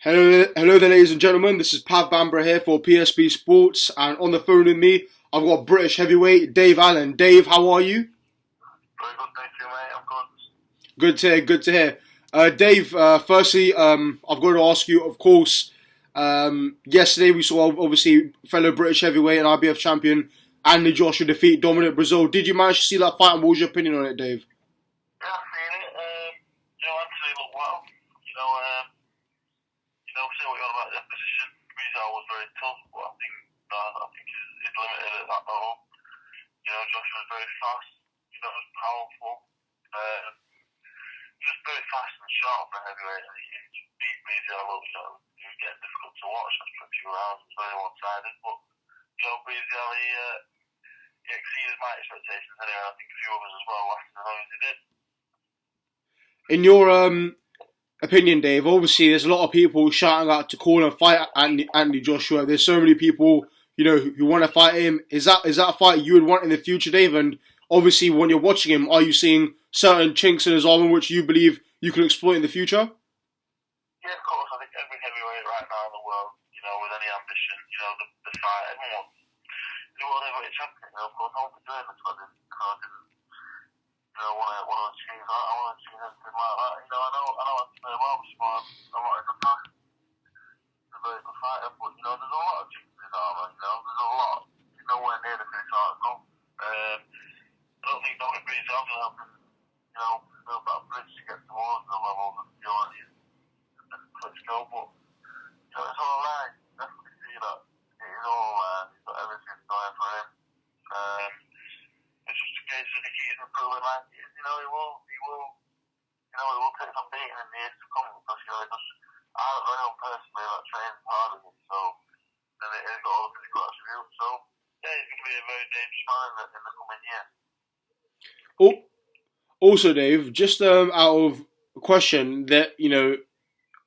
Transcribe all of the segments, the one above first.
Hello there, ladies and gentlemen. This is Pav Bambra here for PSB Sports, and on the phone with me, I've got British heavyweight Dave Allen. Dave, how are you? Very good, thank you, mate. I'm good. Good to hear. Good to hear. Dave, firstly, I've got to ask you. Of course, yesterday we saw obviously fellow British heavyweight and IBF champion Anthony Joshua defeat Dominic Breazeale. Did you manage to see that fight, and what was your opinion on it, Dave? Yeah, I've seen it. Anthony looked well. Say what you want about the opposition. Breazeale was very tough, but I think he's limited at that level. Joshua was very fast. Powerful. Just very fast and sharp for a heavyweight, and he beat Breazeale. He was getting difficult to watch after a few rounds. It was very one-sided, but Breazeale, he exceeded my expectations anyway. I think a few others as well, after the as he did. In your opinion, Dave, obviously there's a lot of people shouting out to call and fight Anthony Joshua. There's so many people, who want to fight him. Is that a fight you would want in the future, Dave? And obviously, when you're watching him, are you seeing certain chinks in his armor which you believe you can exploit in the future? Yeah, of course. I think every heavyweight right now in the world, with any ambition, the fight, everyone wants the world heavyweight champion. Of course, I want to do it, but I didn't want to achieve that. I want to achieve anything like that. I know Anthony very well, because a lot in the past. He's a very good fighter, but there's a lot of chinks in his armor. There's a lot. He's nowhere near the finish article. I don't think Dominic Breazeale will help him, build that bridge to get towards the level of Fury and Klitschko, but it's all right. You definitely see that it is all right. He's got everything going for him. It's just a case of if he keeps improving like he is, he will take some beating in the years to come, because I know personally that trains hard with him, so and he's got all the physical attributes, so yeah, he's going to be a very dangerous man in the coming year. Also, Dave, just out of question that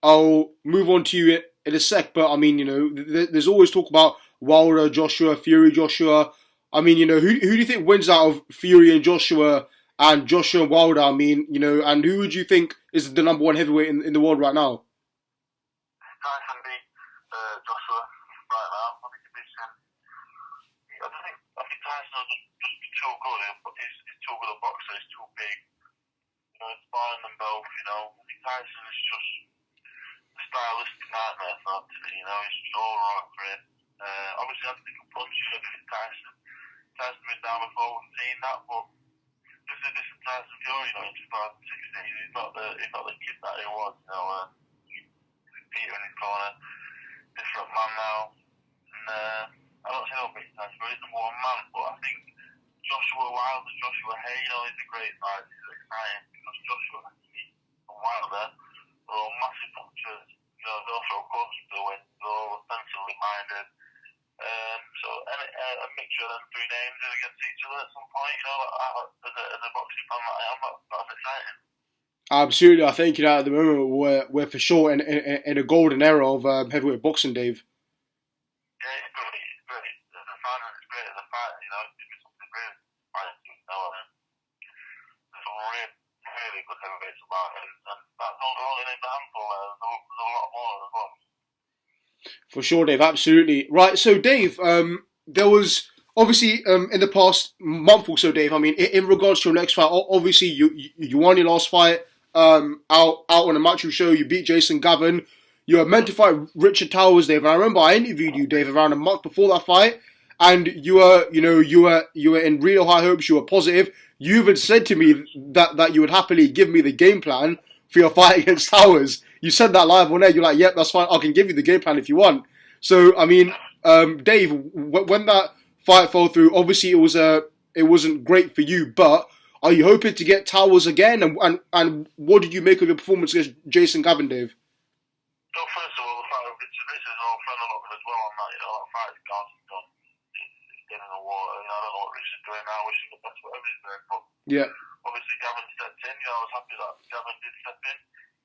I'll move on to you in a sec, but I mean, there's always talk about Wilder Joshua, Fury Joshua. I mean, who do you think wins out of Fury and Joshua and Wilder? I mean, and who would you think is the number one heavyweight in the world right now? Tyson beat Joshua right now. I think he beats him. I think Tyson is just too good. He's too good a boxer. He's too big. It's sparring them both. I think Tyson is just a stylistic nightmare for Anthony. He's just all right for him. Obviously, Anthony can punch you against Tyson. Tyson's been down before, we've seen that, but just a different Tyson Fury, in 2016. He's not the kid that he was, Peter in his corner, different man now. And I don't say he'll beat Tyson Fury, he's number one man, but I think Joshua Wilder, Joshua Hay, he's a great fight. He's exciting because Joshua and Wilder are all massive punchers. They all throw punches to the wind, they're all offensively minded. So a mixture of them three names against each other at some point, as a boxing fan that I am, that's exciting. Absolutely, I think at the moment we're for sure in a golden era of heavyweight boxing, Dave. Yeah, it's great. As a fan, and it's great as a fighter. It's gives me something really fighting to. There's some really good heavyweights about him, and that's only named a handful. There's a lot more as well. For sure, Dave. Absolutely. Right. So, Dave, there was obviously in the past month or so, Dave. I mean, in regards to your next fight, obviously you won your last fight out on a Matchroom show. You beat Jason Gavin. You were meant to fight Richard Towers, Dave. And I remember I interviewed you, Dave, around a month before that fight, and you were in real high hopes. You were positive. You even said to me that you would happily give me the game plan for your fight against Towers. You said that live on air. You're like, yep, that's fine. I can give you the game plan if you want. So, I mean, Dave, when that fight fell through, obviously it wasn't great for you. But are you hoping to get Towers again? And what did you make of your performance against Jason Gavin, Dave? So first of all, the fight with Richard is all friend of as well on that. That fight is gone. It's dead in the water. I don't know what Richard's doing now. I wish him the best whatever he's doing. But yeah, obviously Gavin stepped in. I was happy that Gavin did step in.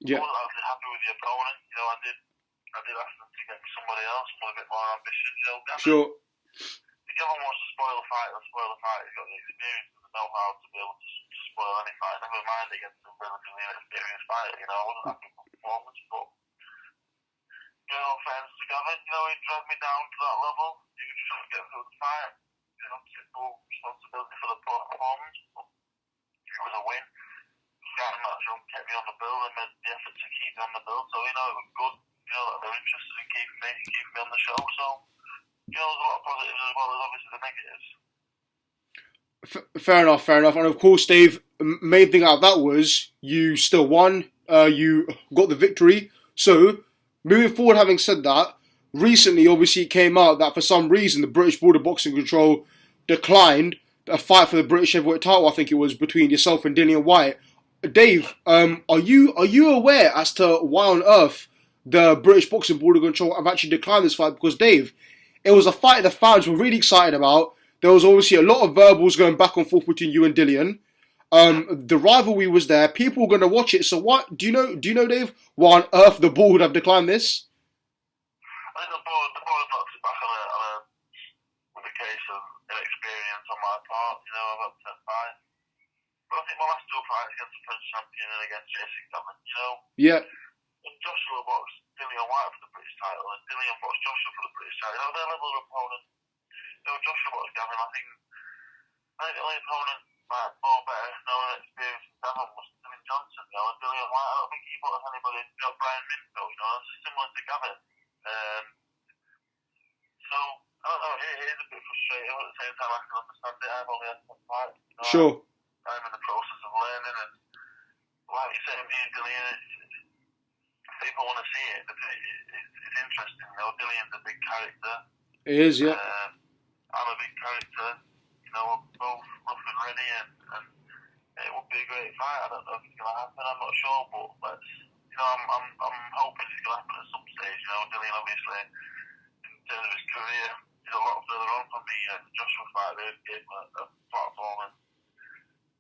Yeah. I wasn't actually happy with the opponent. I did ask them to get somebody else with a bit more ambition. Gavin, sure. If Gavin wants to spoil the fight, he'll spoil the fight. He's got the experience and the know-how to be able to spoil any fight. Never mind against a relatively inexperienced fighter. I wasn't happy with the performance, but Gavin, you know, he dragged me down to that level. He was trying to get through the fight. You know, take full responsibility for the performance. But it was a win. He got him actually kept me on the bill and made the effort to keep me on the bill. So, you know, it was good. You know, that they're interested in keeping me on the show. So, you know, there's a lot of positives as well as obviously the negatives. Fair enough, fair enough. And of course, Dave, main thing out of that was you still won. You got the victory. So, moving forward, having said that, recently, obviously, it came out that for some reason the British Border Boxing Control declined a fight for the British heavyweight title. I think it was between yourself and Dillian Whyte. Dave, are you aware as to why on earth the British Boxing Border Control have actually declined this fight? Because Dave, it was a fight the fans were really excited about. There was obviously a lot of verbals going back and forth between you and Dillian. The rivalry was there. People were going to watch it. So what do you know, Dave, why on earth the board would have declined this? I think the board knocked it back with a case of inexperience on my part. You know, I've upset five. But I think my last two fights against the French champion and against Jason Gavin, you know. Yeah. And Joshua boxed Dillian Whyte for the British title, and Dillian boxed Joshua for the British title. You know, their level of opponent. You know, Joshua boxed Gavin. I think the only opponent like more better, knowing experience than Gavin was Dillian Johnson. You know, and Dillian Whyte. I don't think he boxed anybody. You know, Brian Minto. You know, it's similar to Gavin. So I don't know. It is a bit frustrating. At the same time, I can understand it. I've only had one fight. You know, Sure. I'm in the process of learning, and like you said, me and Dillian, people want to see it. It's interesting. You know, Dillian's a big character. It is, yeah. I'm a big character. You know, we're both rough and ready, and it would be a great fight. I don't know if it's gonna happen. I'm not sure, but let's. You know, I'm hoping it's gonna happen at some stage. You know, Dillian obviously, in terms of his career, he's a lot further on from me. The Joshua fight, they gave him a platform, and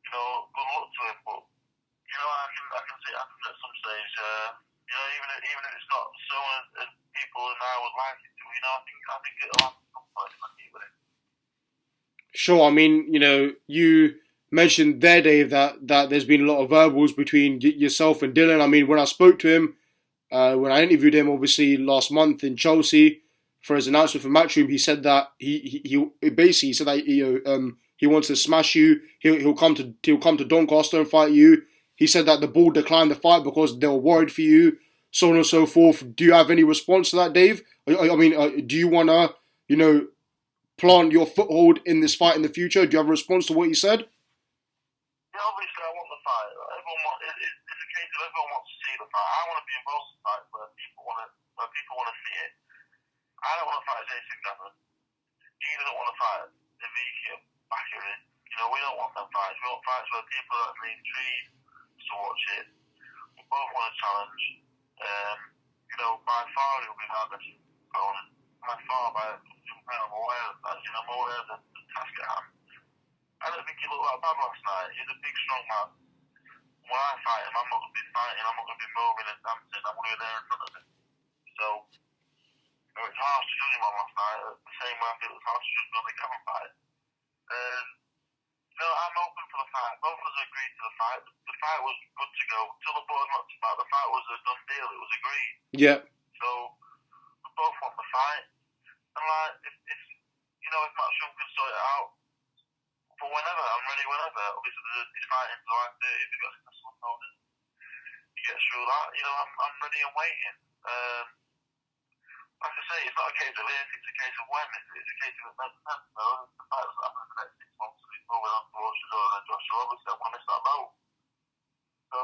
you know, good luck to him. But you know, I can see it happening at some stage. You know, even if it's not so as people and I would like it to. You know, I think it'll happen at some point if I keep with it. Sure. I mean, you know, you mentioned there, Dave, that there's been a lot of verbals between yourself and Dillian. I mean, when I spoke to him, when I interviewed him, obviously last month in Chelsea for his announcement for Matchroom, he said that he basically said that he wants to smash you. He'll come to Doncaster and fight you. He said that the board declined the fight because they were worried for you, so on and so forth. Do you have any response to that, Dave? I mean, do you want to, you know, plant your foothold in this fight in the future? Do you have a response to what he said? Yeah, obviously I want the fight. It's a case of everyone wants to see the fight. I want to be involved in fights where people want to see it. I don't want to fight Jason Gavin. He doesn't want to fight Ezekiel Bakary. You know, we don't want them fights. We want fights where people are actually intrigued to watch it. We both want a challenge. You know, by far he'll be my best opponent. By far, I'm aware of that. You know, I'm aware of the task at hand. I don't think he looked that bad last night. He's a big, strong man. When I fight him, I'm not going to be fighting. I'm not going to be moving and dancing. I'm going to be there in front of him. So, you know, it's harsh to judge him on last night. The same way I feel it's harsh to judge him on the Gavin fight. You know, I'm open for the fight. Both of us agreed to the fight. The fight was good to go. Till the board knocked him out, the fight was a done deal. It was agreed. Yeah. So, we both want the fight. And like, if you know, if Matchroom can sort it out, for whenever, I'm ready whenever. Obviously, he's fighting July 30th if he's got a successful opponent. He gets through that, you know, I'm ready and waiting. Like I say, it's not a case of if, it's a case of when. It's a case of it makes sense, you know. The fight doesn't happen for the next 6 months, so he's moving on towards CHISORA and Joshua. Obviously, I want to miss that boat. So,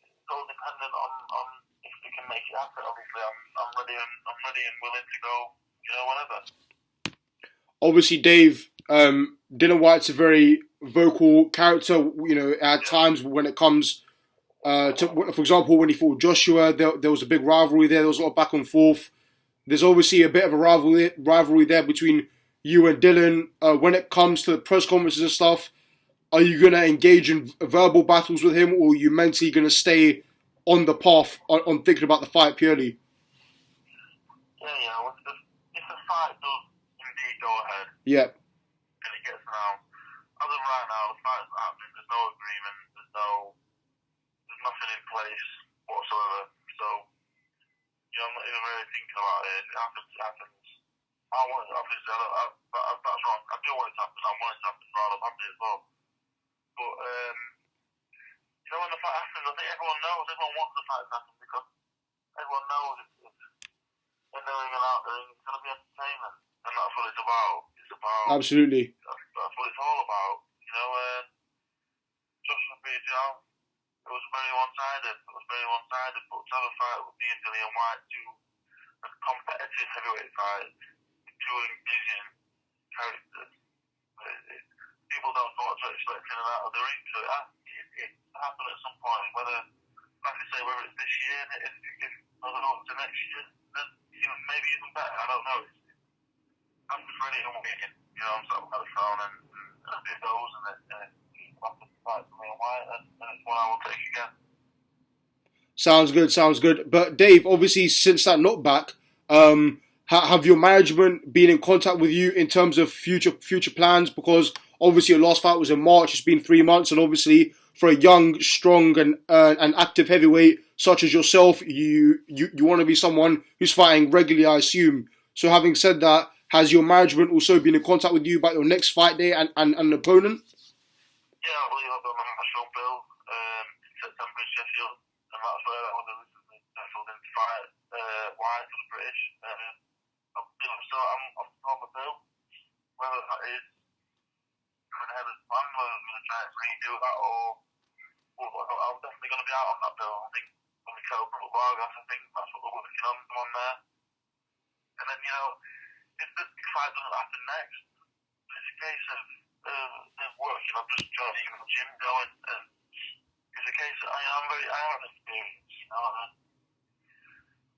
it's all dependent on if we can make it happen. Obviously, I'm ready and willing to go, you know, whenever. Obviously, Dave, Dillian Whyte's a very vocal character. You know, at times when it comes to, for example, when he fought Joshua, there was a big rivalry there. There was a lot of back and forth. There's obviously a bit of a rivalry there between you and Dillian. When it comes to the press conferences and stuff, are you going to engage in verbal battles with him, or are you mentally going to stay on the path on thinking about the fight purely? Yeah, you know, if the fight does indeed go ahead, yeah, and it gets announced, as of right now, the fight's not happening. There's no agreement. There's nothing in place whatsoever. So, you know, I'm not even even really thinking about it. If it happens, it happens. I want it to happen. That's wrong. I do want it to happen. I want it to happen rather badly as well. But, you know, when the fight happens, I think everyone knows. Everyone wants the fight to happen because everyone knows it's in the ring and out there, it's going to be entertainment. And that's what it's about. It's about... Absolutely. That's what it's all about. You know, Joshua Beardell, it was very one-sided. But to have a fight with me and Dillian Whyte, two competitive heavyweight fights, two engaging characters, people don't know what to expect in and out of the ring. So it happened at some point, whether, like I say, whether it's this year, if I don't know, to next year, then, you know, maybe even better. I don't know. I'm just really unwaiting. You know, I'm sort of had a phone and it goes and it's up to fight for me and Whyte, and it's one I will take again. Sounds good. But Dave, obviously, since that knockback, have your management been in contact with you in terms of future plans? Because obviously your last fight was in March. It's been 3 months, and obviously for a young, strong, and active heavyweight such as yourself, you want to be someone who's fighting regularly, I assume. So having said that, has your management also been in contact with you about your next fight day and an opponent? Yeah, I believe I've got my national bill in September in Sheffield, and that's where I was originally settled in to fight Whyte for the British. I'm on the bill. Whether that is going ahead as planned, whether I'm going to try and redo that, or I'm definitely going to be out on that bill. I think when we go Brook Vargas, I think that's what we're working on there. And then, you know, if the big fight doesn't happen next, it's a case of working. I'm just joining the gym going, and it's a case of I am an experience, you know.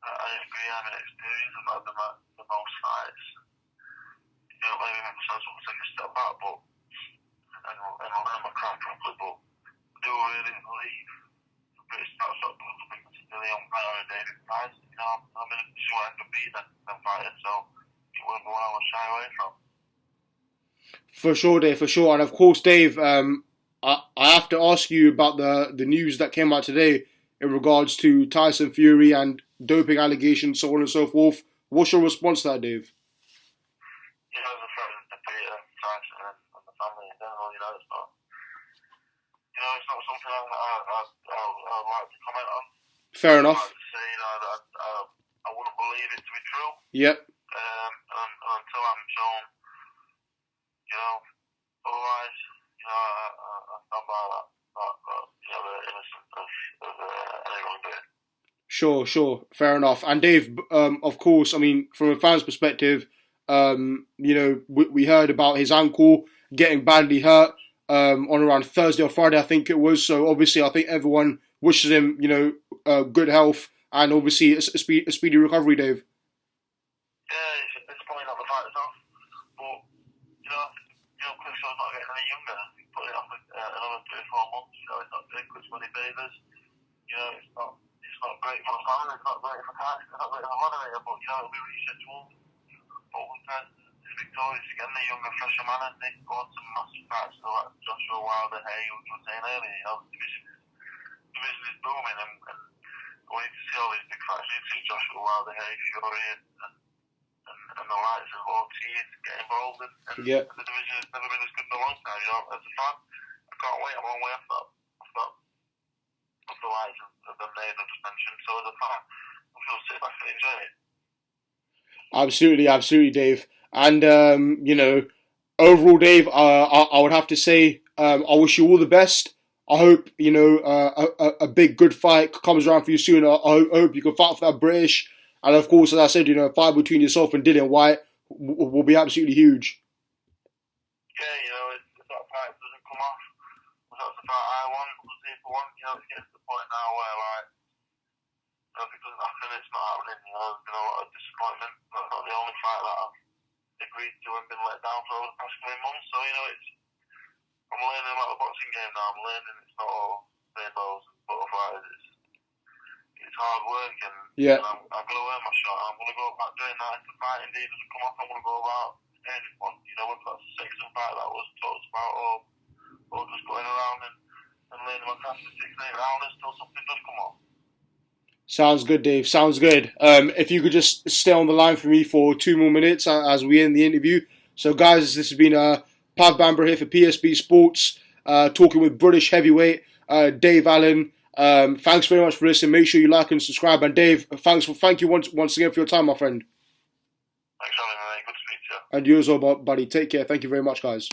I agree, I'm an experience. I've had the most fights. You know, maybe myself will take a step back, but and I'll learn my craft properly. But I do really believe the British start sort of coming to Dillian Whyte or David Price. You know, I'm in a position where I can beat them fighting, so it wouldn't be one I would shy away from. For sure, Dave, for sure. And of course, Dave, I have to ask you about the news that came out today in regards to Tyson Fury and doping allegations, so on and so forth. What's your response to that, Dave? You know, as a friend to Peter, Tyson, and the family in general, you know, it's not something I'd like to comment on. Fair enough. I'd like to say, you know, that I wouldn't believe it to be true. Yep. And until I'm shown, you know, otherwise, you know, I stand by that, you know, they're innocent of any wrongdoing. Sure. Fair enough. And Dave, of course, I mean, from a fan's perspective, you know, we heard about his ankle getting badly hurt on around Thursday or Friday, I think it was. So obviously, I think everyone wishes him, you know, good health and obviously a speedy recovery, Dave. Yeah, it's disappointing that the fight is off, but you know, Chris Shaw's not getting any younger. He's putting it off another 3 or 4 months. You know, it's not doing Chris money favors. You know, it's not great for the family. It's not great for Tyson. It's not great for the moderator. But you know, it'll be rescheduled. But one person is victorious again, the younger, fresher man, and they go on some massive fights. So like Joshua Wilder, Hay, who you were saying earlier, you know, the division is booming, and we need to see all these big fights. We need to see Joshua Wilder, Hay, Fury, and the likes of OT get involved in. And the division has never been as good in a long time. You know, as a fan, I can't wait. I'm on way off the likes of the names I just mentioned. So as a fan, I'm going to sit back and enjoy it. Absolutely, Dave. And you know, overall, Dave, I would have to say, I wish you all the best. I hope, you know, a big good fight comes around for you soon. I hope you can fight for that British. And of course, as I said, you know, a fight between yourself and Dillian Whyte will be absolutely huge. Yeah, you know, if that fight doesn't come off, that's the fight I want, other people want. You know, it gets to the point now where, like, you know, if it doesn't happen, it's not happening. You know, there's been a lot of disappointment. That's not the only fight that I've agreed to and been let down for over the past coming months. So, you know, I'm learning about the boxing game now. I'm learning it's not all rainbows and butterflies. It's hard work, and yeah. I'm going to earn my shot. I'm going to go about doing that. If the fight indeed doesn't come off, I'm going to go about earning one. You know, whether that's a six-and fight that was talked about, or just going around and learning my craft for 6 and 8 rounders until something does come off. Sounds good, Dave. Sounds good. If you could just stay on the line for me for 2 more minutes as we end the interview. So, guys, this has been Pav Bamber here for PSB Sports, talking with British heavyweight Dave Allen. Thanks very much for listening. Make sure you like and subscribe. And Dave, thank you once again for your time, my friend. Thanks for having me, mate. Good to speak to you. And you as well, buddy. Take care. Thank you very much, guys.